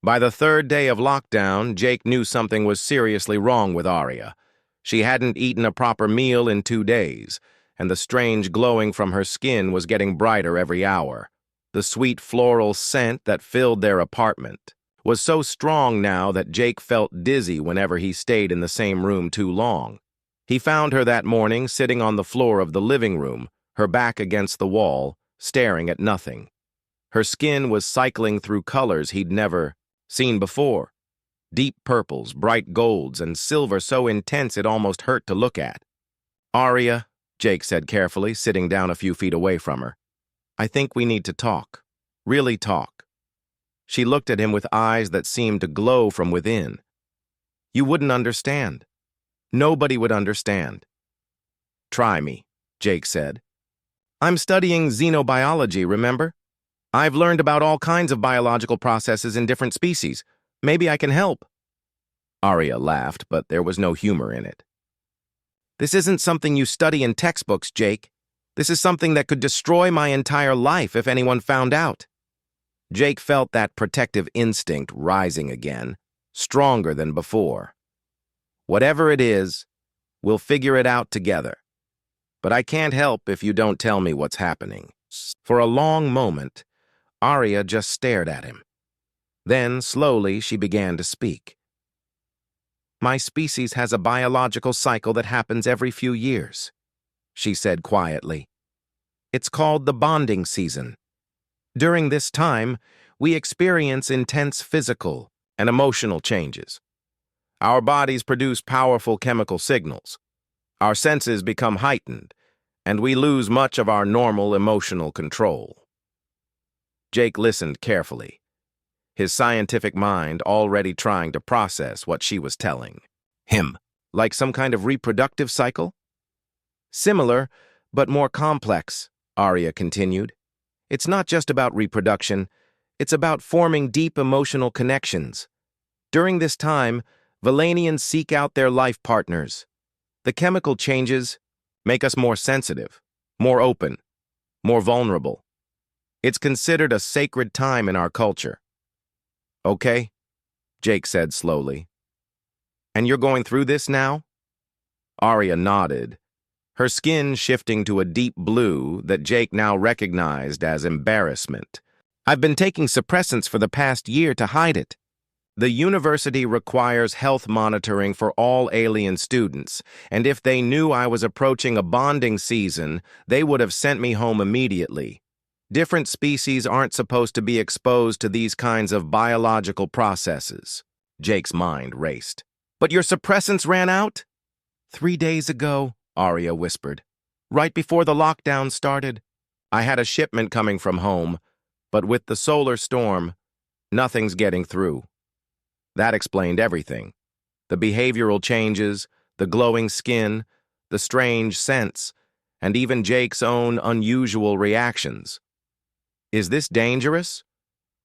By the third day of lockdown, Jake knew something was seriously wrong with Arya. She hadn't eaten a proper meal in 2 days, and the strange glowing from her skin was getting brighter every hour. The sweet floral scent that filled their apartment was so strong now that Jake felt dizzy whenever he stayed in the same room too long. He found her that morning sitting on the floor of the living room, her back against the wall, staring at nothing. Her skin was cycling through colors he'd never seen before. Deep purples, bright golds, and silver so intense it almost hurt to look at. "Arya," Jake said carefully, sitting down a few feet away from her, "I think we need to talk. Really talk." She looked at him with eyes that seemed to glow from within. "You wouldn't understand. Nobody would understand." "Try me," Jake said. "I'm studying xenobiology, remember? I've learned about all kinds of biological processes in different species. Maybe I can help." Arya laughed, but there was no humor in it. "This isn't something you study in textbooks, Jake. This is something that could destroy my entire life if anyone found out." Jake felt that protective instinct rising again, stronger than before. "Whatever it is, we'll figure it out together. But I can't help if you don't tell me what's happening." For a long moment, Arya just stared at him. Then, slowly, she began to speak. "My species has a biological cycle that happens every few years," she said quietly. "It's called the bonding season. During this time, we experience intense physical and emotional changes. Our bodies produce powerful chemical signals. Our senses become heightened, and we lose much of our normal emotional control." Jake listened carefully, his scientific mind already trying to process what she was telling him. "Like some kind of reproductive cycle?" "Similar, but more complex," Arya continued. "It's not just about reproduction, it's about forming deep emotional connections. During this time, Valanians seek out their life partners. The chemical changes make us more sensitive, more open, more vulnerable. It's considered a sacred time in our culture." "Okay," Jake said slowly. "And you're going through this now?" Arya nodded, her skin shifting to a deep blue that Jake now recognized as embarrassment. "I've been taking suppressants for the past year to hide it. The university requires health monitoring for all alien students, and if they knew I was approaching a bonding season, they would have sent me home immediately. Different species aren't supposed to be exposed to these kinds of biological processes." Jake's mind raced. "But your suppressants ran out?" "3 days ago," Arya whispered. "Right before the lockdown started. I had a shipment coming from home, but with the solar storm, nothing's getting through." That explained everything. The behavioral changes, the glowing skin, the strange scents, and even Jake's own unusual reactions. "Is this dangerous?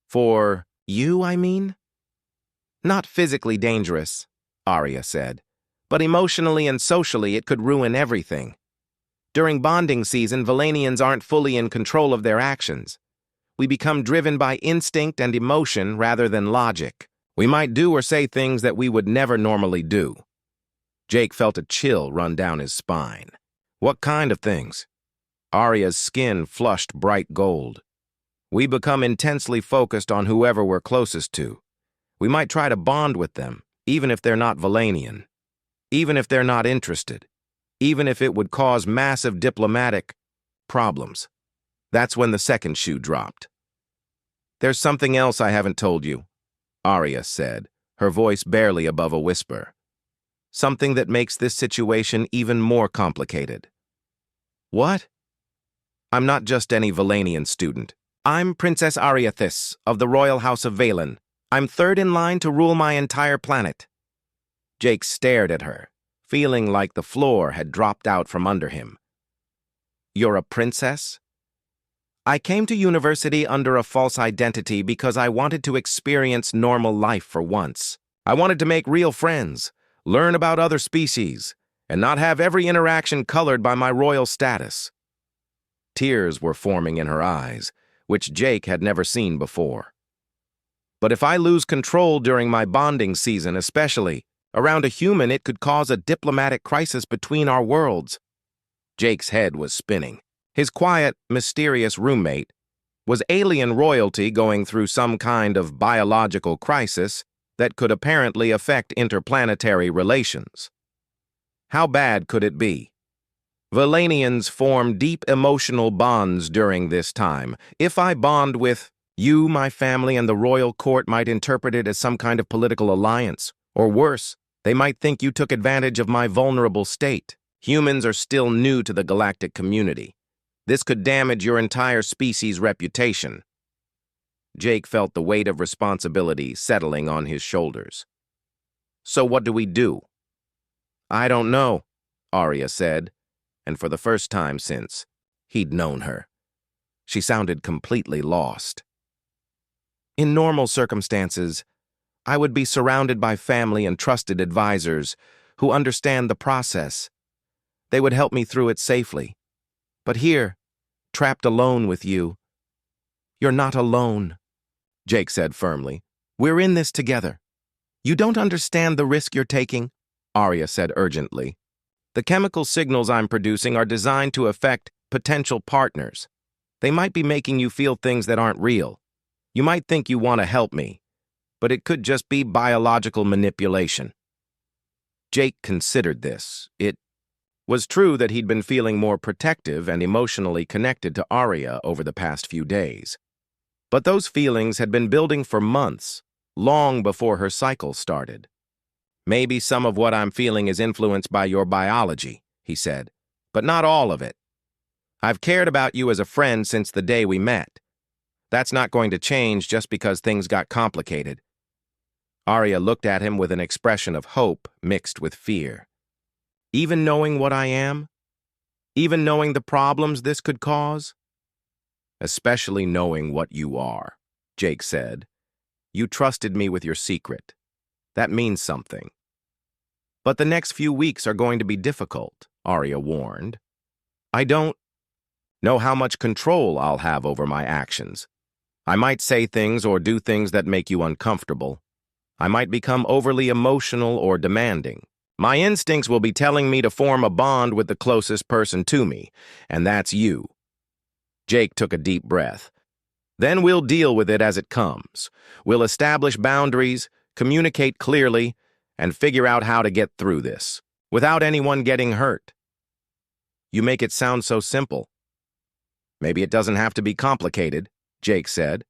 For you, I mean?" "Not physically dangerous," Arya said, "but emotionally and socially it could ruin everything. During bonding season, Valanians aren't fully in control of their actions. We become driven by instinct and emotion rather than logic. We might do or say things that we would never normally do." Jake felt a chill run down his spine. "What kind of things?" Arya's skin flushed bright gold. "We become intensely focused on whoever we're closest to. We might try to bond with them, even if they're not Valanian, even if they're not interested, even if it would cause massive diplomatic problems." That's when the second shoe dropped. "There's something else I haven't told you," Arya said, her voice barely above a whisper. "Something that makes this situation even more complicated." "What?" "I'm not just any Valanian student. I'm Princess Aryathis of the Royal House of Valen. I'm third in line to rule my entire planet." Jake stared at her, feeling like the floor had dropped out from under him. "You're a princess?" "I came to university under a false identity because I wanted to experience normal life for once. I wanted to make real friends, learn about other species, and not have every interaction colored by my royal status." Tears were forming in her eyes, which Jake had never seen before. But if I lose control during my bonding season, especially around a human, it could cause a diplomatic crisis between our worlds. Jake's head was spinning. His quiet, mysterious roommate was alien royalty going through some kind of biological crisis that could apparently affect interplanetary relations. How bad could it be? Valanians form deep emotional bonds during this time. If I bond with you, my family, and the royal court might interpret it as some kind of political alliance. Or worse, they might think you took advantage of my vulnerable state. Humans are still new to the galactic community. This could damage your entire species' reputation. Jake felt the weight of responsibility settling on his shoulders. So what do we do? I don't know, Arya said, and for the first time since he'd known her. She sounded completely lost. In normal circumstances, I would be surrounded by family and trusted advisors who understand the process. They would help me through it safely. But here, trapped alone with you, you're not alone, Jake said firmly. We're in this together. You don't understand the risk you're taking, Arya said urgently. The chemical signals I'm producing are designed to affect potential partners. They might be making you feel things that aren't real. You might think you want to help me, but it could just be biological manipulation. Jake considered this. It was true that he'd been feeling more protective and emotionally connected to Arya over the past few days. But those feelings had been building for months, long before her cycle started. Maybe some of what I'm feeling is influenced by your biology, he said, but not all of it. I've cared about you as a friend since the day we met. That's not going to change just because things got complicated. Arya looked at him with an expression of hope mixed with fear. Even knowing what I am? Even knowing the problems this could cause? Especially knowing what you are, Jake said. You trusted me with your secret. That means something. But the next few weeks are going to be difficult, Arya warned. I don't know how much control I'll have over my actions. I might say things or do things that make you uncomfortable. I might become overly emotional or demanding. My instincts will be telling me to form a bond with the closest person to me, and that's you. Jake took a deep breath. Then we'll deal with it as it comes. We'll establish boundaries, communicate clearly, and figure out how to get through this, without anyone getting hurt. You make it sound so simple. Maybe it doesn't have to be complicated, Jake said.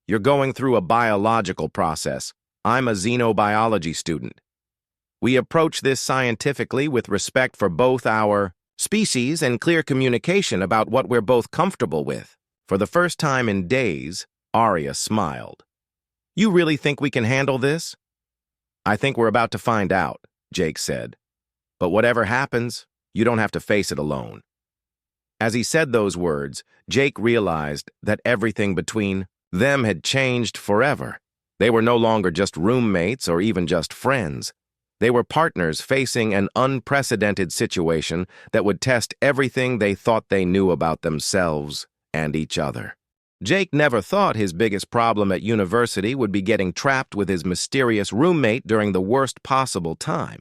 You're going through a biological process. I'm a xenobiology student. We approach this scientifically with respect for both our species and clear communication about what we're both comfortable with. For the first time in days, Arya smiled. You really think we can handle this? I think we're about to find out, Jake said. But whatever happens, you don't have to face it alone. As he said those words, Jake realized that everything between them had changed forever. They were no longer just roommates or even just friends. They were partners facing an unprecedented situation that would test everything they thought they knew about themselves and each other. Jake never thought his biggest problem at university would be getting trapped with his mysterious roommate during the worst possible time.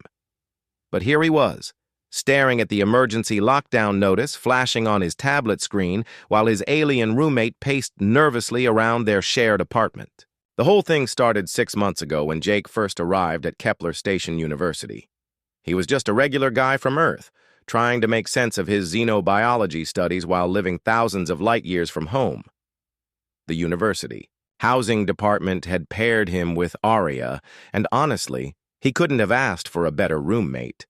But here he was, staring at the emergency lockdown notice flashing on his tablet screen while his alien roommate paced nervously around their shared apartment. The whole thing started 6 months ago when Jake first arrived at Kepler Station University. He was just a regular guy from Earth, trying to make sense of his xenobiology studies while living thousands of light years from home. The university housing department had paired him with Arya, and honestly, he couldn't have asked for a better roommate.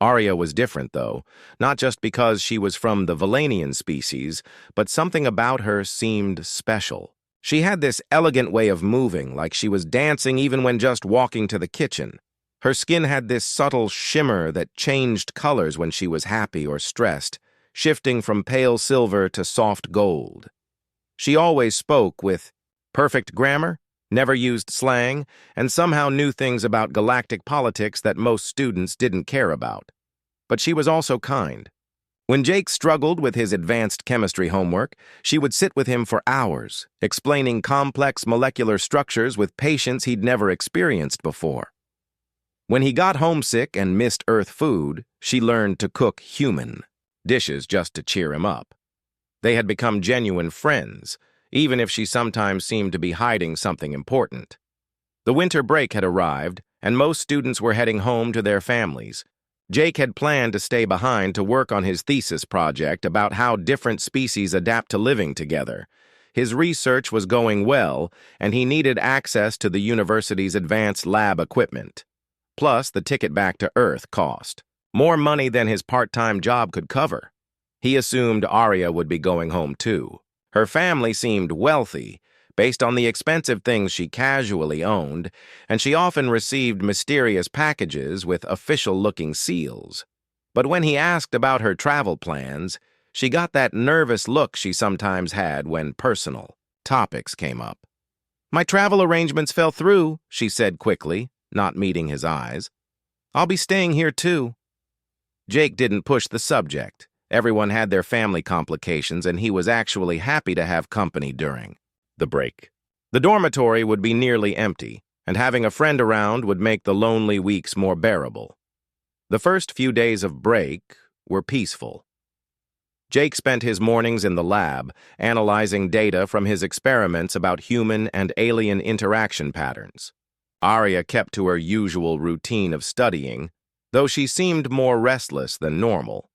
Arya was different, though, not just because she was from the Valanian species, but something about her seemed special. She had this elegant way of moving, like she was dancing even when just walking to the kitchen. Her skin had this subtle shimmer that changed colors when she was happy or stressed, shifting from pale silver to soft gold. She always spoke with perfect grammar, never used slang, and somehow knew things about galactic politics that most students didn't care about. But she was also kind. When Jake struggled with his advanced chemistry homework, she would sit with him for hours, explaining complex molecular structures with patience he'd never experienced before. When he got homesick and missed Earth food, she learned to cook human dishes just to cheer him up. They had become genuine friends, even if she sometimes seemed to be hiding something important. The winter break had arrived, and most students were heading home to their families. Jake had planned to stay behind to work on his thesis project about how different species adapt to living together. His research was going well, and he needed access to the university's advanced lab equipment. Plus, the ticket back to Earth cost more money than his part-time job could cover. He assumed Arya would be going home too. Her family seemed wealthy, based on the expensive things she casually owned, and she often received mysterious packages with official-looking seals. But when he asked about her travel plans, she got that nervous look she sometimes had when personal topics came up. "My travel arrangements fell through," she said quickly, not meeting his eyes. "I'll be staying here too." Jake didn't push the subject. Everyone had their family complications, and he was actually happy to have company during the break. The dormitory would be nearly empty, and having a friend around would make the lonely weeks more bearable. The first few days of break were peaceful. Jake spent his mornings in the lab, analyzing data from his experiments about human and alien interaction patterns. Arya kept to her usual routine of studying, though she seemed more restless than normal.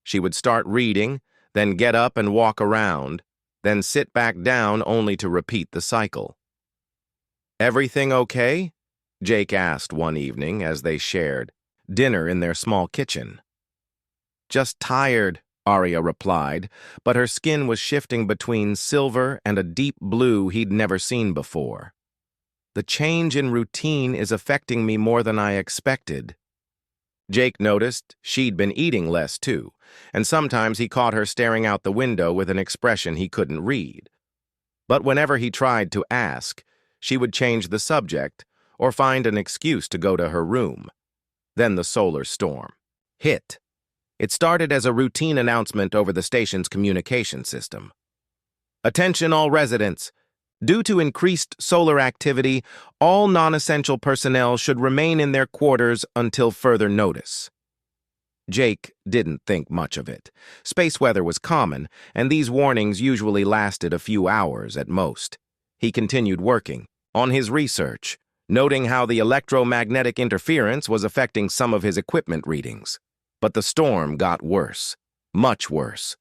She would start reading, then get up and walk around, then sit back down only to repeat the cycle. "Everything okay?" Jake asked one evening as they shared dinner in their small kitchen. "Just tired," Arya replied, but her skin was shifting between silver and a deep blue he'd never seen before. "The change in routine is affecting me more than I expected." Jake noticed she'd been eating less too, and sometimes he caught her staring out the window with an expression he couldn't read. But whenever he tried to ask, she would change the subject or find an excuse to go to her room. Then the solar storm hit. It started as a routine announcement over the station's communication system. "Attention all residents. Due to increased solar activity, all non-essential personnel should remain in their quarters until further notice." Jake didn't think much of it. Space weather was common, and these warnings usually lasted a few hours at most. He continued working on his research, noting how the electromagnetic interference was affecting some of his equipment readings. But the storm got worse, much worse.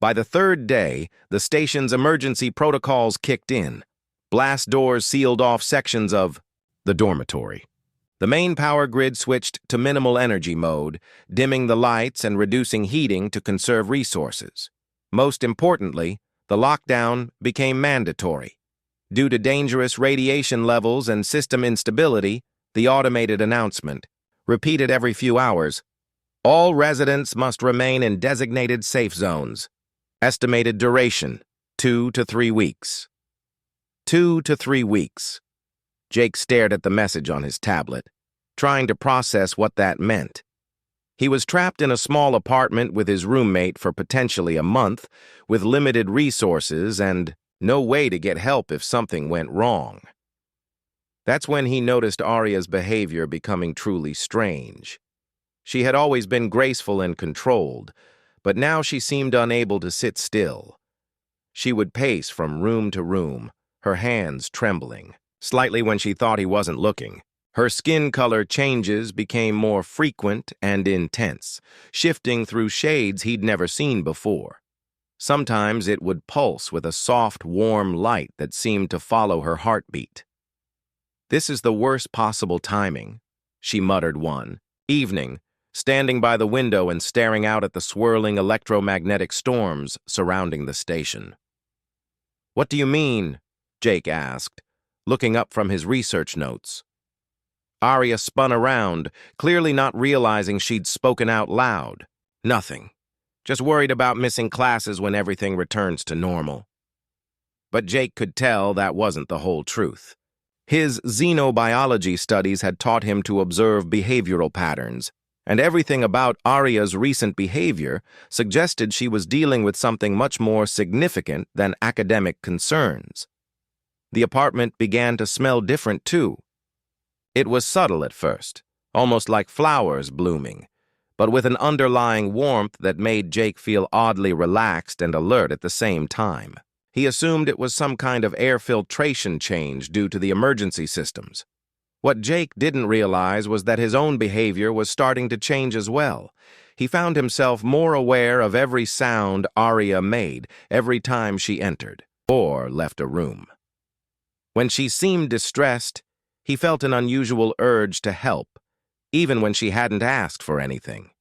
By the third day, the station's emergency protocols kicked in. Blast doors sealed off sections of the dormitory. The main power grid switched to minimal energy mode, dimming the lights and reducing heating to conserve resources. Most importantly, the lockdown became mandatory. Due to dangerous radiation levels and system instability, the automated announcement, repeated every few hours, "All residents must remain in designated safe zones. Estimated duration, 2 to 3 weeks. 2 to 3 weeks. Jake stared at the message on his tablet, trying to process what that meant. He was trapped in a small apartment with his roommate for potentially a month, with limited resources and no way to get help if something went wrong. That's when he noticed Arya's behavior becoming truly strange. She had always been graceful and controlled, but now she seemed unable to sit still. She would pace from room to room, her hands trembling, slightly when she thought he wasn't looking. Her skin color changes became more frequent and intense, shifting through shades he'd never seen before. Sometimes it would pulse with a soft, warm light that seemed to follow her heartbeat. "This is the worst possible timing," she muttered one evening, standing by the window and staring out at the swirling electromagnetic storms surrounding the station. "What do you mean?" Jake asked, looking up from his research notes. Arya spun around, clearly not realizing she'd spoken out loud. "Nothing. Just worried about missing classes when everything returns to normal." But Jake could tell that wasn't the whole truth. His xenobiology studies had taught him to observe behavioral patterns, and everything about Arya's recent behavior suggested she was dealing with something much more significant than academic concerns. The apartment began to smell different, too. It was subtle at first, almost like flowers blooming, but with an underlying warmth that made Jake feel oddly relaxed and alert at the same time. He assumed it was some kind of air filtration change due to the emergency systems. What Jake didn't realize was that his own behavior was starting to change as well. He found himself more aware of every sound Arya made every time she entered or left a room. When she seemed distressed, he felt an unusual urge to help, even when she hadn't asked for anything.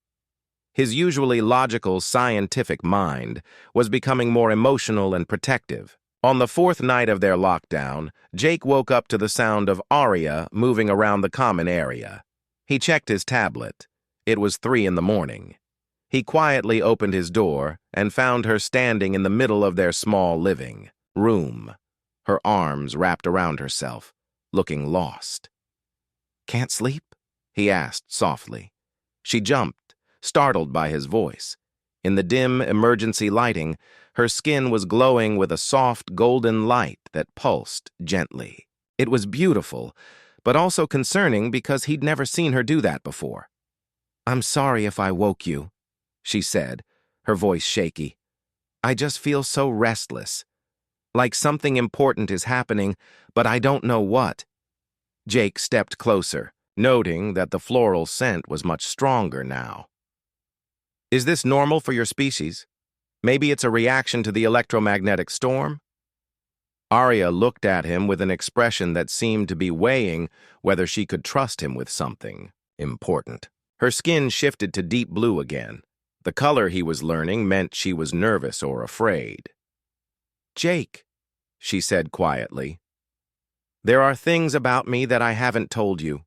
His usually logical, scientific mind was becoming more emotional and protective. On the fourth night of their lockdown, Jake woke up to the sound of Arya moving around the common area. He checked his tablet. It was 3 in the morning. He quietly opened his door and found her standing in the middle of their small living room, her arms wrapped around herself, looking lost. "Can't sleep?" he asked softly. She jumped, startled by his voice. In the dim emergency lighting, her skin was glowing with a soft golden light that pulsed gently. It was beautiful, but also concerning because he'd never seen her do that before. "I'm sorry if I woke you," she said, her voice shaky. "I just feel so restless. Like something important is happening, but I don't know what." Jake stepped closer, noting that the floral scent was much stronger now. "Is this normal for your species? Maybe it's a reaction to the electromagnetic storm?" Arya looked at him with an expression that seemed to be weighing whether she could trust him with something important. Her skin shifted to deep blue again. The color he was learning meant she was nervous or afraid. "Jake," she said quietly, "there are things about me that I haven't told you.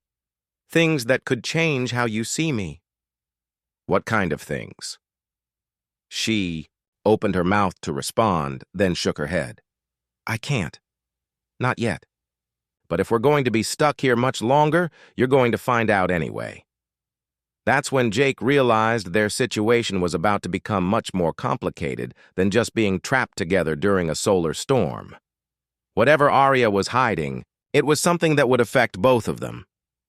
Things that could change how you see me." "What kind of things?" She opened her mouth to respond, then shook her head. "I can't. Not yet. But if we're going to be stuck here much longer, you're going to find out anyway." That's when Jake realized their situation was about to become much more complicated than just being trapped together during a solar storm. Whatever Arya was hiding, it was something that would affect both of them.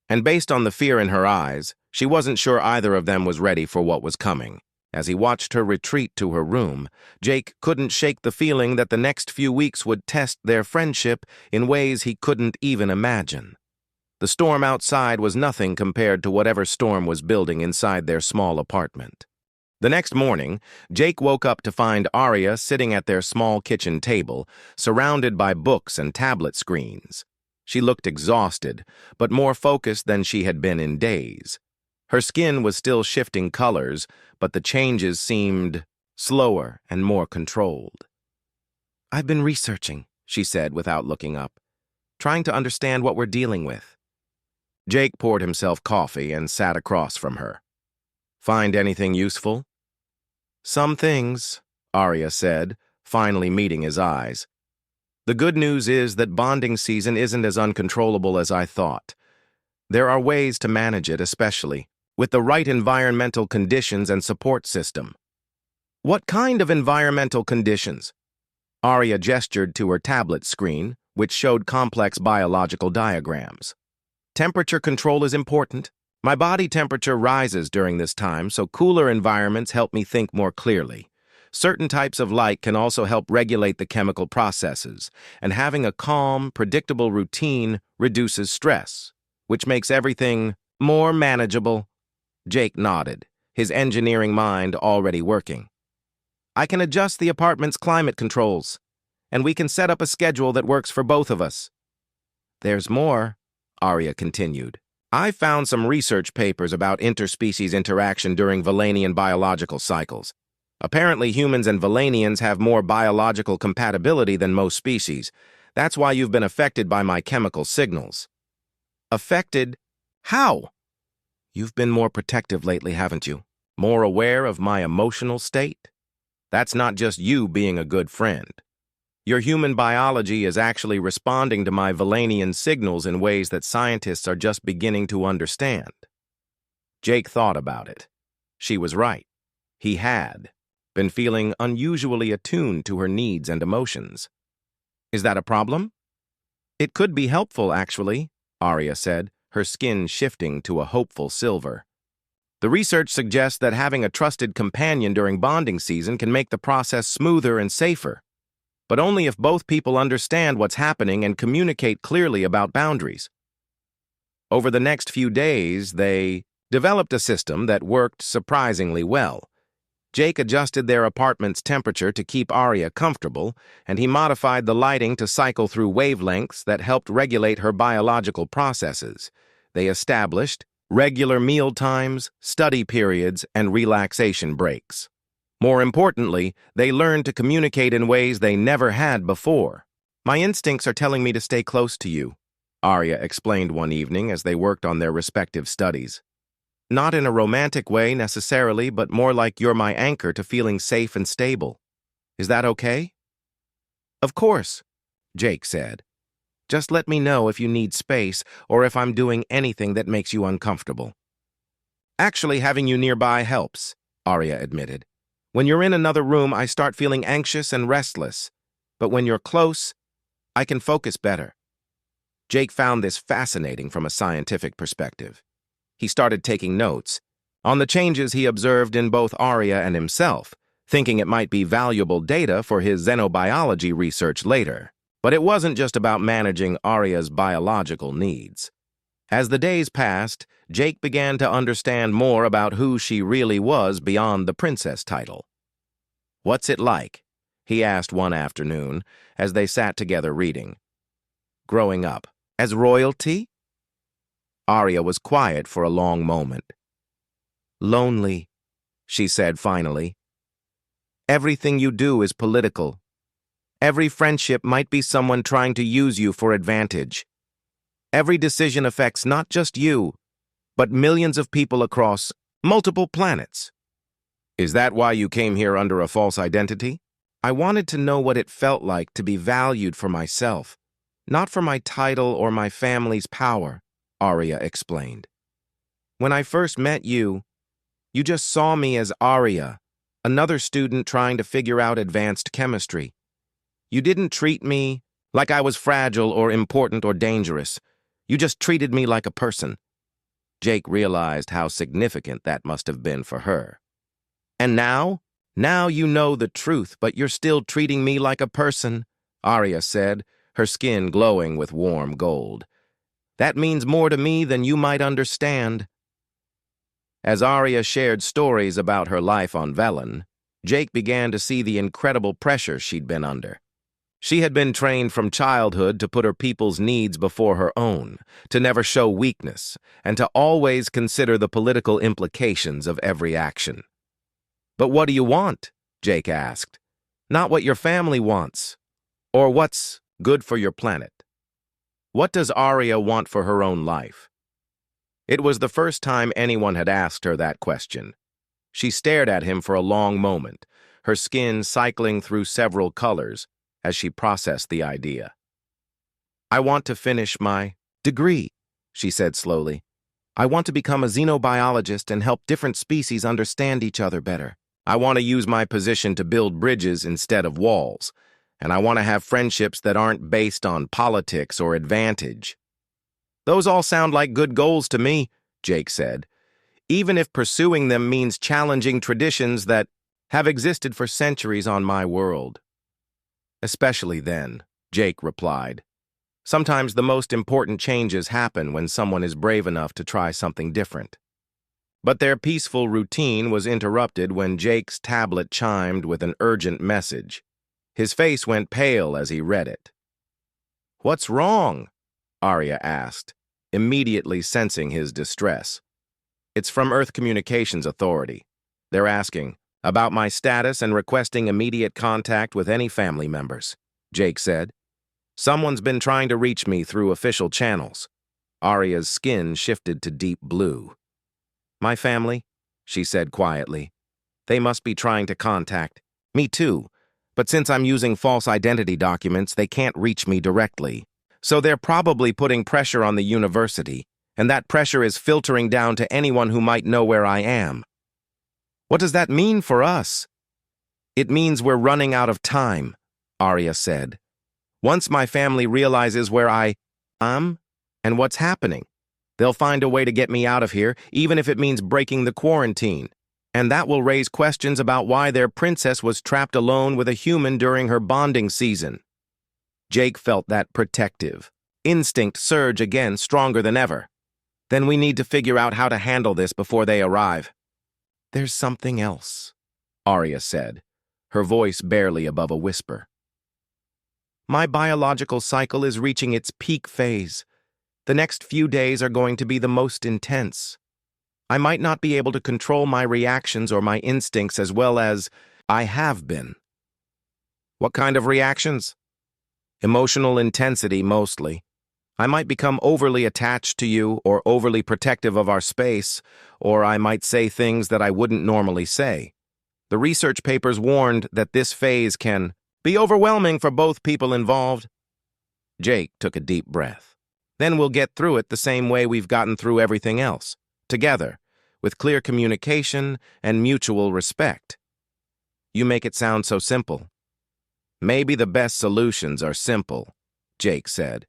And based on the fear in her eyes, she wasn't sure either of them was ready for what was coming. As he watched her retreat to her room, Jake couldn't shake the feeling that the next few weeks would test their friendship in ways he couldn't even imagine. The storm outside was nothing compared to whatever storm was building inside their small apartment. The next morning, Jake woke up to find Arya sitting at their small kitchen table, surrounded by books and tablet screens. She looked exhausted, but more focused than she had been in days. Her skin was still shifting colors, but the changes seemed slower and more controlled. "I've been researching," she said without looking up, "trying to understand what we're dealing with." Jake poured himself coffee and sat across from her. "Find anything useful?" "Some things," Arya said, finally meeting his eyes. "The good news is that bonding season isn't as uncontrollable as I thought. There are ways to manage it, especially with the right environmental conditions and support system." "What kind of environmental conditions?" Arya gestured to her tablet screen, which showed complex biological diagrams. "Temperature control is important. My body temperature rises during this time, so cooler environments help me think more clearly. Certain types of light can also help regulate the chemical processes, and having a calm, predictable routine reduces stress, which makes everything more manageable." Jake nodded, his engineering mind already working. "I can adjust the apartment's climate controls, and we can set up a schedule that works for both of us." "There's more," Arya continued. "I found some research papers about interspecies interaction during Valanian biological cycles. Apparently, humans and Valanians have more biological compatibility than most species. That's why you've been affected by my chemical signals." "Affected? How?" "You've been more protective lately, haven't you? More aware of my emotional state? That's not just you being a good friend. Your human biology is actually responding to my Valanian signals in ways that scientists are just beginning to understand." Jake thought about it. She was right. He had been feeling unusually attuned to her needs and emotions. Is that a problem? It could be helpful, actually, Arya said, her skin shifting to a hopeful silver. The research suggests that having a trusted companion during bonding season can make the process smoother and safer, but only if both people understand what's happening and communicate clearly about boundaries. Over the next few days, they developed a system that worked surprisingly well. Jake adjusted their apartment's temperature to keep Arya comfortable, and he modified the lighting to cycle through wavelengths that helped regulate her biological processes. They established regular meal times, study periods, and relaxation breaks. More importantly, they learned to communicate in ways they never had before. "My instincts are telling me to stay close to you," Arya explained one evening as they worked on their respective studies. "Not in a romantic way necessarily, but more like you're my anchor to feeling safe and stable. Is that okay?" "Of course," Jake said. "Just let me know if you need space or if I'm doing anything that makes you uncomfortable." "Actually, having you nearby helps," Arya admitted. "When you're in another room, I start feeling anxious and restless. But when you're close, I can focus better." Jake found this fascinating from a scientific perspective. He started taking notes on the changes he observed in both Arya and himself, thinking it might be valuable data for his xenobiology research later. But it wasn't just about managing Arya's biological needs. As the days passed, Jake began to understand more about who she really was beyond the princess title. "What's it like?" he asked one afternoon as they sat together reading. "Growing up as royalty?" Arya was quiet for a long moment. "Lonely," she said finally. "Everything you do is political. Every friendship might be someone trying to use you for advantage. Every decision affects not just you, but millions of people across multiple planets." "Is that why you came here under a false identity?" "I wanted to know what it felt like to be valued for myself, not for my title or my family's power," Arya explained. "When I first met you, you just saw me as Arya, another student trying to figure out advanced chemistry. You didn't treat me like I was fragile or important or dangerous. You just treated me like a person." Jake realized how significant that must have been for her. "And now? Now you know the truth, but you're still treating me like a person," Arya said, her skin glowing with warm gold. "That means more to me than you might understand." As Arya shared stories about her life on Velen, Jake began to see the incredible pressure she'd been under. She had been trained from childhood to put her people's needs before her own, to never show weakness, and to always consider the political implications of every action. "But what do you want?" Jake asked. "Not what your family wants, or what's good for your planet. What does Arya want for her own life?" It was the first time anyone had asked her that question. She stared at him for a long moment, her skin cycling through several colors as she processed the idea. "I want to finish my degree," she said slowly. "I want to become a xenobiologist and help different species understand each other better. I want to use my position to build bridges instead of walls, and I want to have friendships that aren't based on politics or advantage." "Those all sound like good goals to me," Jake said, "even if pursuing them means challenging traditions that have existed for centuries on my world." "Especially then," Jake replied. "Sometimes the most important changes happen when someone is brave enough to try something different." But their peaceful routine was interrupted when Jake's tablet chimed with an urgent message. His face went pale as he read it. "What's wrong?" Arya asked, immediately sensing his distress. "It's from Earth Communications Authority. They're asking about my status and requesting immediate contact with any family members," Jake said. "Someone's been trying to reach me through official channels." Arya's skin shifted to deep blue. "My family," she said quietly. "They must be trying to contact me too, but since I'm using false identity documents, they can't reach me directly. So they're probably putting pressure on the university. and that pressure is filtering down to anyone who might know where I am. What does that mean for us? It means we're running out of time, Arya said. Once my family realizes where I am and what's happening, they'll find a way to get me out of here, even if it means breaking the quarantine. And that will raise questions about why their princess was trapped alone with a human during her bonding season. Jake felt that protective instinct surge again, stronger than ever. Then we need to figure out how to handle this before they arrive. There's something else, Arya said, her voice barely above a whisper. My biological cycle is reaching its peak phase. The next few days are going to be the most intense. I might not be able to control my reactions or my instincts as well as I have been. What kind of reactions? Emotional intensity, mostly. I might become overly attached to you or overly protective of our space, or I might say things that I wouldn't normally say. The research papers warned that this phase can be overwhelming for both people involved. Jake took a deep breath. Then we'll get through it the same way we've gotten through everything else, together, with clear communication and mutual respect. You make it sound so simple. Maybe the best solutions are simple, Jake said.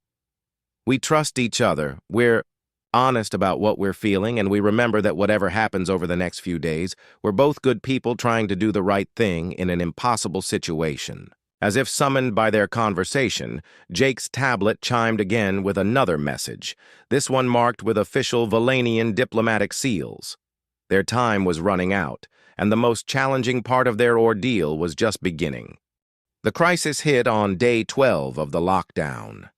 We trust each other, we're honest about what we're feeling, and we remember that whatever happens over the next few days, we're both good people trying to do the right thing in an impossible situation. As if summoned by their conversation, Jake's tablet chimed again with another message, this one marked with official Valanian diplomatic seals. Their time was running out, and the most challenging part of their ordeal was just beginning. The crisis hit on day 12 of the lockdown.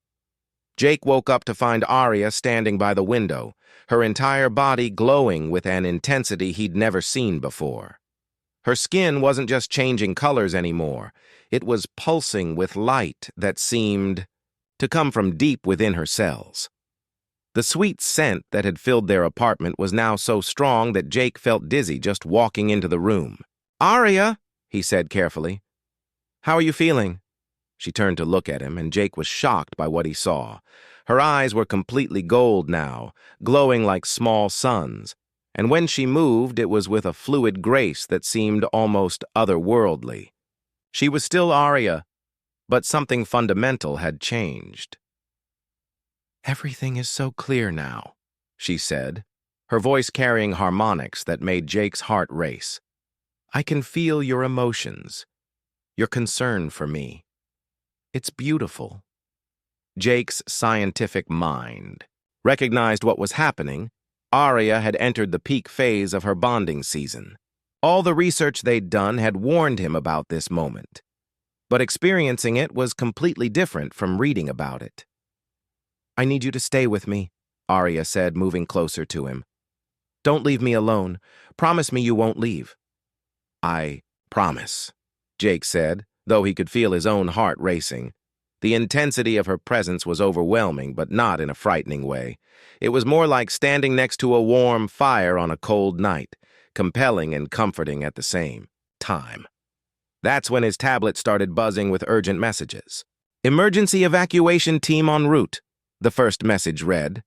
Jake woke up to find Arya standing by the window, her entire body glowing with an intensity he'd never seen before. Her skin wasn't just changing colors anymore. It was pulsing with light that seemed to come from deep within her cells. The sweet scent that had filled their apartment was now so strong that Jake felt dizzy just walking into the room. Arya, he said carefully. How are you feeling? She turned to look at him, and Jake was shocked by what he saw. Her eyes were completely gold now, glowing like small suns, and when she moved, it was with a fluid grace that seemed almost otherworldly. She was still Arya, but something fundamental had changed. Everything is so clear now, she said, her voice carrying harmonics that made Jake's heart race. I can feel your emotions, your concern for me. It's beautiful. Jake's scientific mind recognized what was happening. Arya had entered the peak phase of her bonding season. All the research they'd done had warned him about this moment, but experiencing it was completely different from reading about it. I need you to stay with me, Arya said, moving closer to him. Don't leave me alone. Promise me you won't leave. I promise, Jake said, though he could feel his own heart racing. The intensity of her presence was overwhelming, but not in a frightening way. It was more like standing next to a warm fire on a cold night, compelling and comforting at the same time. That's when his tablet started buzzing with urgent messages. Emergency evacuation team en route, the first message read.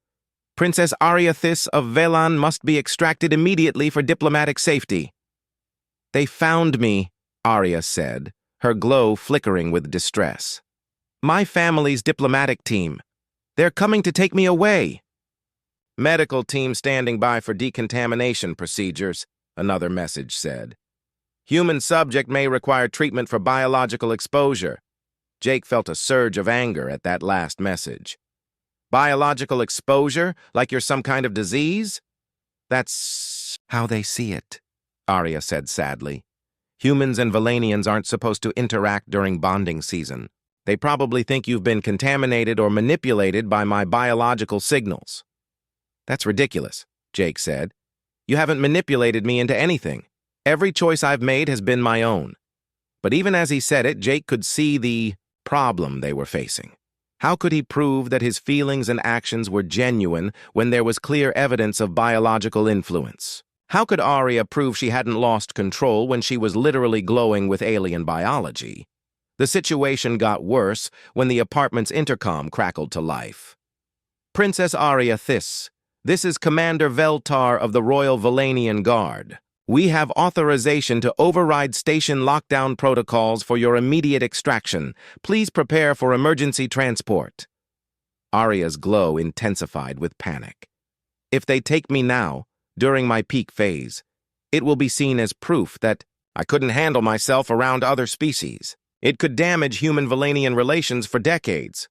Princess Arya Thys of Velan must be extracted immediately for diplomatic safety. They found me, Arya said, her glow flickering with distress. My family's diplomatic team. They're coming to take me away. Medical team standing by for decontamination procedures, another message said. Human subject may require treatment for biological exposure. Jake felt a surge of anger at that last message. Biological exposure, like you're some kind of disease? That's how they see it, Arya said sadly. Humans and Valanians aren't supposed to interact during bonding season. They probably think you've been contaminated or manipulated by my biological signals. That's ridiculous, Jake said. You haven't manipulated me into anything. Every choice I've made has been my own. But even as he said it, Jake could see the problem they were facing. How could he prove that his feelings and actions were genuine when there was clear evidence of biological influence? How could Arya prove she hadn't lost control when she was literally glowing with alien biology? The situation got worse when the apartment's intercom crackled to life. Princess Arya Thys, This is Commander Veltar of the Royal Valanian Guard. We have authorization to override station lockdown protocols for your immediate extraction. Please prepare for emergency transport." Arya's glow intensified with panic. "If they take me now, during my peak phase, it will be seen as proof that I couldn't handle myself around other species. It could damage human-Valanian relations for decades."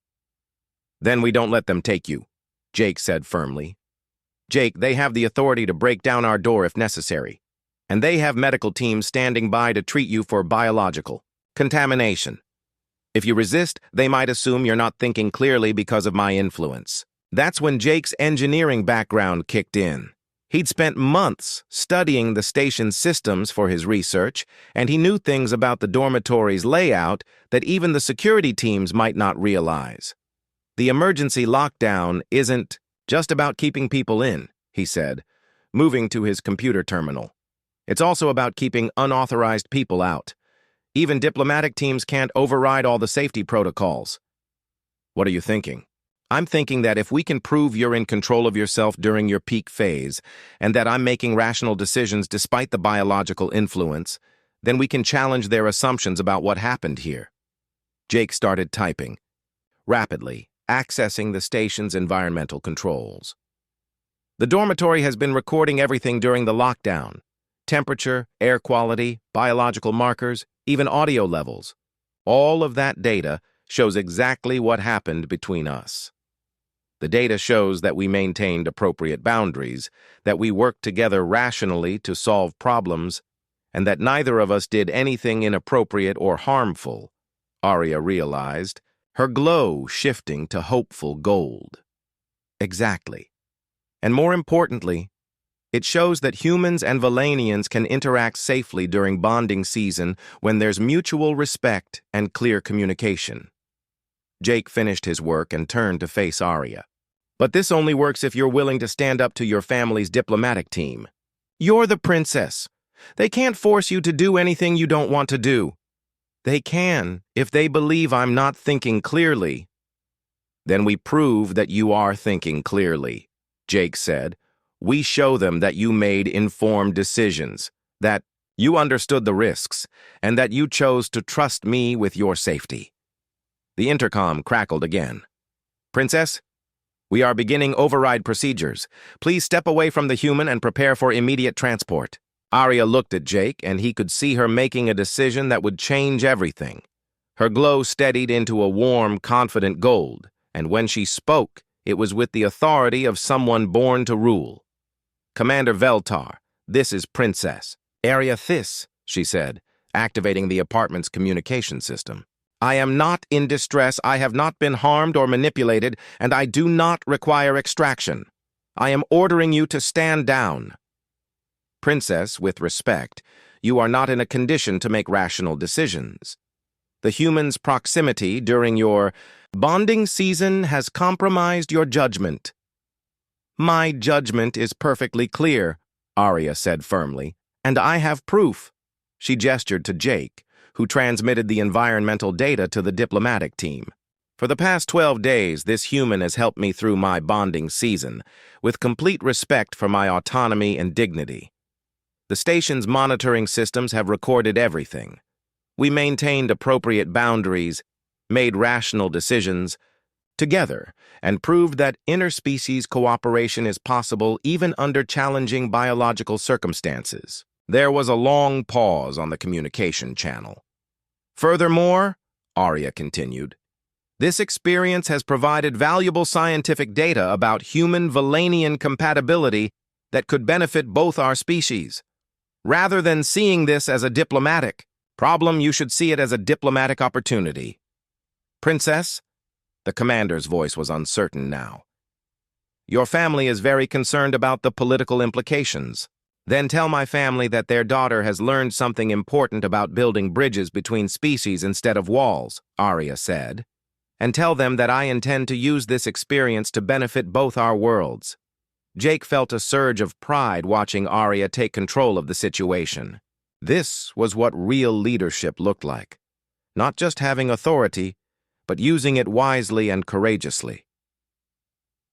"Then we don't let them take you," Jake said firmly. "Jake, they have the authority to break down our door if necessary, and they have medical teams standing by to treat you for biological contamination. If you resist, they might assume you're not thinking clearly because of my influence." That's when Jake's engineering background kicked in. He'd spent months studying the station's systems for his research, and he knew things about the dormitory's layout that even the security teams might not realize. "The emergency lockdown isn't just about keeping people in," he said, moving to his computer terminal. "It's also about keeping unauthorized people out. Even diplomatic teams can't override all the safety protocols." "What are you thinking?" "I'm thinking that if we can prove you're in control of yourself during your peak phase, and that I'm making rational decisions despite the biological influence, then we can challenge their assumptions about what happened here." Jake started typing, rapidly, accessing the station's environmental controls. "The dormitory has been recording everything during the lockdown. Temperature, air quality, biological markers, even audio levels. All of that data shows exactly what happened between us. The data shows that we maintained appropriate boundaries, that we worked together rationally to solve problems, and that neither of us did anything inappropriate or harmful," Arya realized, her glow shifting to hopeful gold. "Exactly. And more importantly, it shows that humans and Valanians can interact safely during bonding season when there's mutual respect and clear communication." Jake finished his work and turned to face Arya. "But this only works if you're willing to stand up to your family's diplomatic team. You're the princess. They can't force you to do anything you don't want to do. They can if they believe I'm not thinking clearly." "Then we prove that you are thinking clearly," Jake said. "We show them that you made informed decisions, that you understood the risks, and that you chose to trust me with your safety." The intercom crackled again. "Princess, we are beginning override procedures. Please step away from the human and prepare for immediate transport." Arya looked at Jake, and he could see her making a decision that would change everything. Her glow steadied into a warm, confident gold, and when she spoke, it was with the authority of someone born to rule. "Commander Veltar, this is Princess Arya Thys," she said, activating the apartment's communication system. "I am not in distress, I have not been harmed or manipulated, and I do not require extraction. I am ordering you to stand down." "Princess, with respect, you are not in a condition to make rational decisions. The human's proximity during your bonding season has compromised your judgment." "My judgment is perfectly clear," Arya said firmly, "and I have proof." She gestured to Jake, who transmitted the environmental data to the diplomatic team. "For the past 12 days, this human has helped me through my bonding season, with complete respect for my autonomy and dignity. The station's monitoring systems have recorded everything. We maintained appropriate boundaries, made rational decisions together, and proved that interspecies cooperation is possible even under challenging biological circumstances." There was a long pause on the communication channel. "Furthermore," Arya continued, "this experience has provided valuable scientific data about human-Valanian compatibility that could benefit both our species. Rather than seeing this as a diplomatic problem, you should see it as a diplomatic opportunity. Princess," the commander's voice was uncertain now, "your family is very concerned about the political implications. Then tell my family that their daughter has learned something important about building bridges between species instead of walls," Arya said. "And tell them that I intend to use this experience to benefit both our worlds." Jake felt a surge of pride watching Arya take control of the situation. This was what real leadership looked like. Not just having authority, but using it wisely and courageously.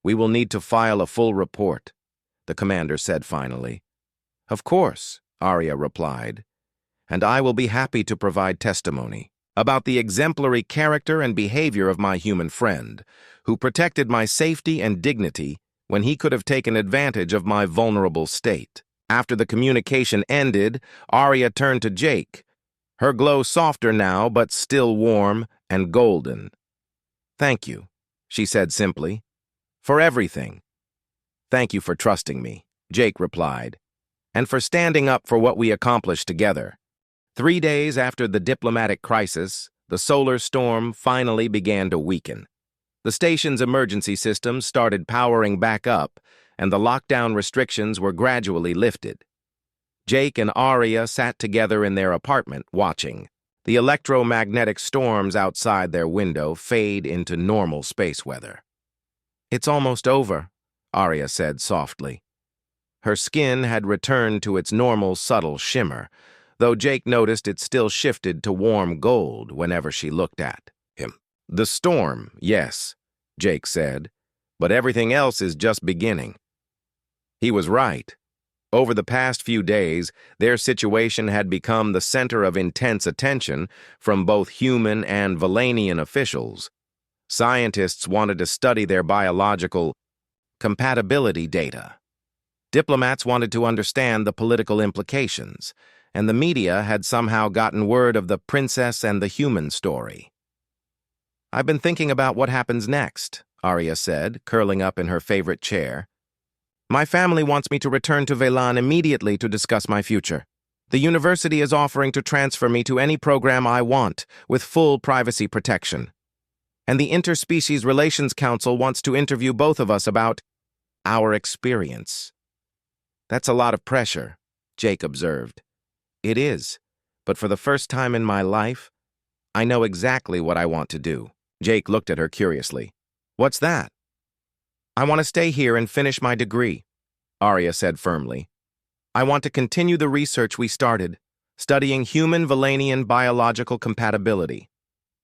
"We will need to file a full report," the commander said finally. Of course, Arya replied, and I will be happy to provide testimony about the exemplary character and behavior of my human friend, who protected my safety and dignity when he could have taken advantage of my vulnerable state. After the communication ended, Arya turned to Jake, her glow softer now but still warm and golden. Thank you, she said simply, for everything. Thank you for trusting me, Jake replied, and for standing up for what we accomplished together. 3 days after the diplomatic crisis, the solar storm finally began to weaken. The station's emergency systems started powering back up, and the lockdown restrictions were gradually lifted. Jake and Arya sat together in their apartment watching the electromagnetic storms outside their window fade into normal space weather. It's almost over, Arya said softly. Her skin had returned to its normal subtle shimmer, though Jake noticed it still shifted to warm gold whenever she looked at him. The storm, yes, Jake said, but everything else is just beginning. He was right. Over the past few days, their situation had become the center of intense attention from both human and Valanian officials. Scientists wanted to study their biological compatibility data. Diplomats wanted to understand the political implications, and the media had somehow gotten word of the princess and the human story. I've been thinking about what happens next, Arya said, curling up in her favorite chair. My family wants me to return to Velan immediately to discuss my future. The university is offering to transfer me to any program I want, with full privacy protection. And the Interspecies Relations Council wants to interview both of us about our experience. That's a lot of pressure, Jake observed. It is, but for the first time in my life, I know exactly what I want to do. Jake looked at her curiously. What's that? I want to stay here and finish my degree, Arya said firmly. I want to continue the research we started, studying human-Valanian biological compatibility.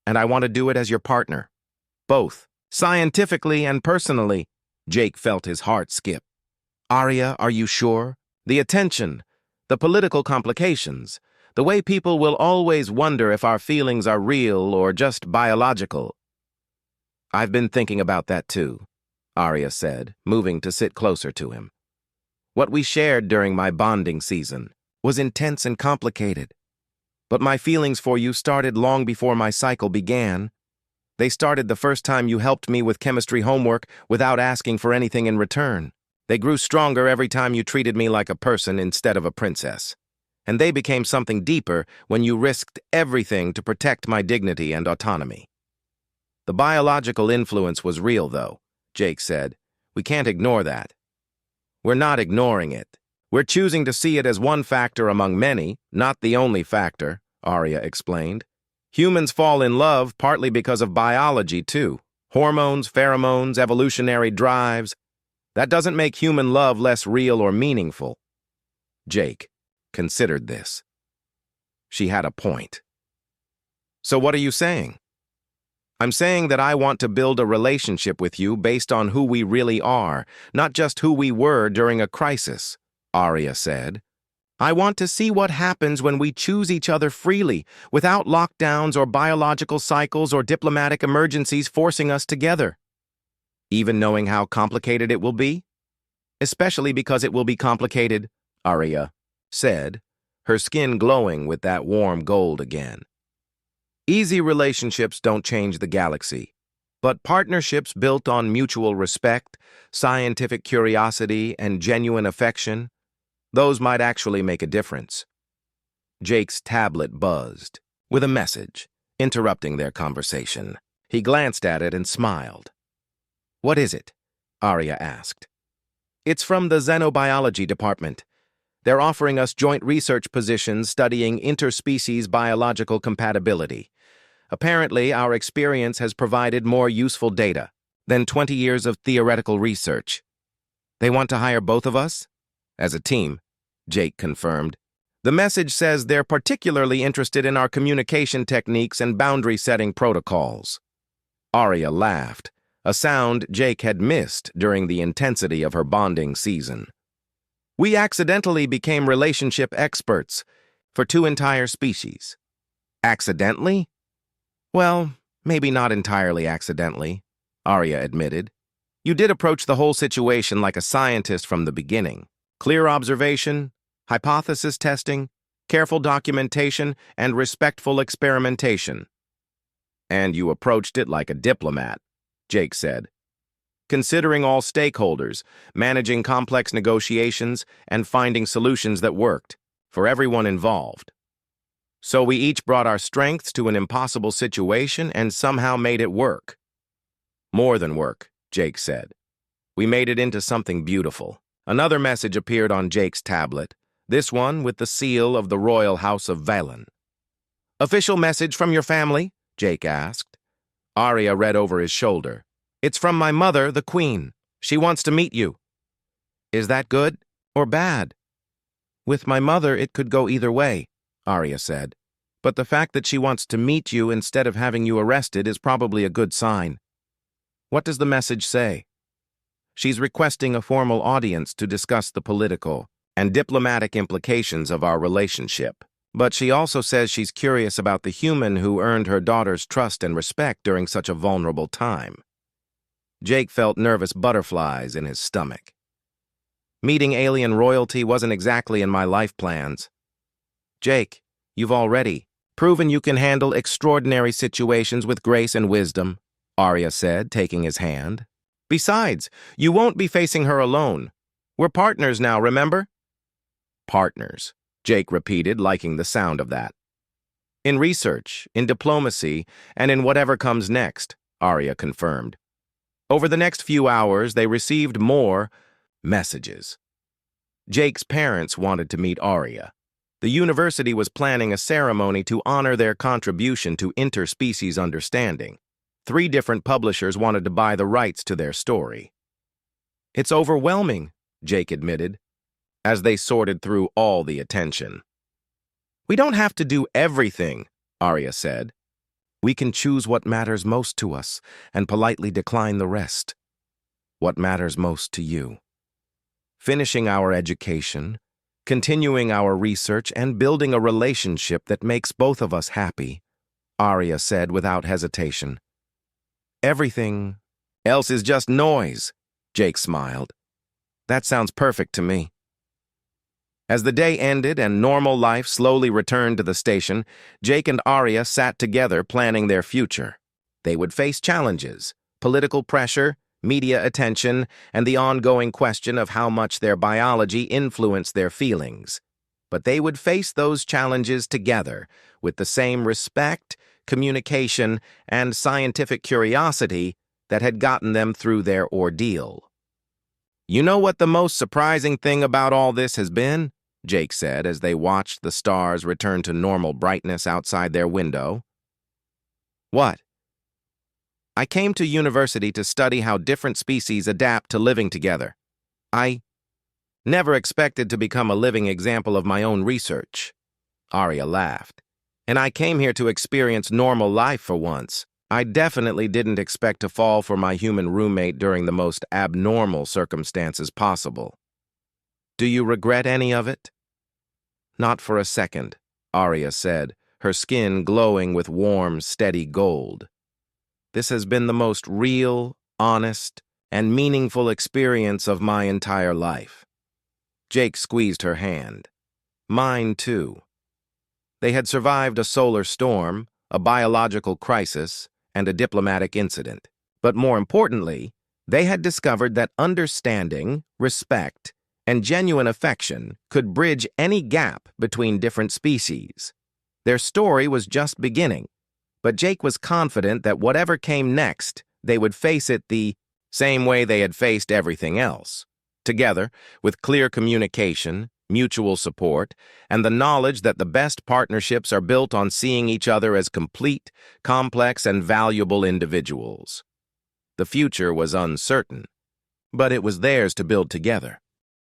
And I want to do it as your partner. Both, scientifically and personally. Jake felt his heart skip. Arya, are you sure? The attention, the political complications, the way people will always wonder if our feelings are real or just biological. I've been thinking about that too, Arya said, moving to sit closer to him. What we shared during my bonding season was intense and complicated. But my feelings for you started long before my cycle began. They started the first time you helped me with chemistry homework without asking for anything in return. They grew stronger every time you treated me like a person instead of a princess. And they became something deeper when you risked everything to protect my dignity and autonomy. The biological influence was real, though, Jake said. We can't ignore that. We're not ignoring it. We're choosing to see it as one factor among many, not the only factor, Arya explained. Humans fall in love partly because of biology, too. Hormones, pheromones, evolutionary drives. That doesn't make human love less real or meaningful. Jake considered this. She had a point. So what are you saying? I'm saying that I want to build a relationship with you based on who we really are, not just who we were during a crisis, Arya said. I want to see what happens when we choose each other freely, without lockdowns or biological cycles or diplomatic emergencies forcing us together. Even knowing how complicated it will be? Especially because it will be complicated, Arya said, her skin glowing with that warm gold again. Easy relationships don't change the galaxy, but partnerships built on mutual respect, scientific curiosity, and genuine affection, those might actually make a difference. Jake's tablet buzzed with a message, interrupting their conversation. He glanced at it and smiled. What is it? Arya asked. It's from the Xenobiology department. They're offering us joint research positions studying interspecies biological compatibility. Apparently, our experience has provided more useful data than 20 years of theoretical research. They want to hire both of us? As a team, Jake confirmed. The message says they're particularly interested in our communication techniques and boundary-setting protocols. Arya laughed, a sound Jake had missed during the intensity of her bonding season. We accidentally became relationship experts for two entire species. Accidentally? Well, maybe not entirely accidentally, Arya admitted. You did approach the whole situation like a scientist from the beginning. Clear observation, hypothesis testing, careful documentation, and respectful experimentation. And you approached it like a diplomat, Jake said. Considering all stakeholders, managing complex negotiations, and finding solutions that worked for everyone involved. So we each brought our strengths to an impossible situation and somehow made it work. More than work, Jake said. We made it into something beautiful. Another message appeared on Jake's tablet, this one with the seal of the Royal House of Valen. Official message from your family? Jake asked. Arya read over his shoulder. It's from my mother, the Queen. She wants to meet you. Is that good or bad? With my mother, it could go either way, Arya said. But the fact that she wants to meet you instead of having you arrested is probably a good sign. What does the message say? She's requesting a formal audience to discuss the political and diplomatic implications of our relationship. But she also says she's curious about the human who earned her daughter's trust and respect during such a vulnerable time. Jake felt nervous butterflies in his stomach. Meeting alien royalty wasn't exactly in my life plans. Jake, you've already proven you can handle extraordinary situations with grace and wisdom, Arya said, taking his hand. Besides, you won't be facing her alone. We're partners now, remember? Partners, Jake repeated, liking the sound of that. In research, in diplomacy, and in whatever comes next, Arya confirmed. Over the next few hours, they received more messages. Jake's parents wanted to meet Arya. The university was planning a ceremony to honor their contribution to interspecies understanding. 3 different publishers wanted to buy the rights to their story. It's overwhelming, Jake admitted, as they sorted through all the attention. We don't have to do everything, Arya said. We can choose what matters most to us and politely decline the rest. What matters most to you? Finishing our education, continuing our research, and building a relationship that makes both of us happy, Arya said without hesitation. Everything else is just noise, Jake smiled. That sounds perfect to me. As the day ended and normal life slowly returned to the station, Jake and Arya sat together planning their future. They would face challenges, political pressure, media attention, and the ongoing question of how much their biology influenced their feelings. But they would face those challenges together with the same respect, communication, and scientific curiosity that had gotten them through their ordeal. You know what the most surprising thing about all this has been? Jake said as they watched the stars return to normal brightness outside their window. What? I came to university to study how different species adapt to living together. I never expected to become a living example of my own research. Arya laughed. And I came here to experience normal life for once. I definitely didn't expect to fall for my human roommate during the most abnormal circumstances possible. Do you regret any of it? Not for a second, Arya said, her skin glowing with warm, steady gold. This has been the most real, honest, and meaningful experience of my entire life. Jake squeezed her hand. Mine, too. They had survived a solar storm, a biological crisis, and a diplomatic incident. But more importantly, they had discovered that understanding, respect, and genuine affection could bridge any gap between different species. Their story was just beginning, but Jake was confident that whatever came next, they would face it the same way they had faced everything else. Together, with clear communication, mutual support, and the knowledge that the best partnerships are built on seeing each other as complete, complex, and valuable individuals. The future was uncertain, but it was theirs to build together.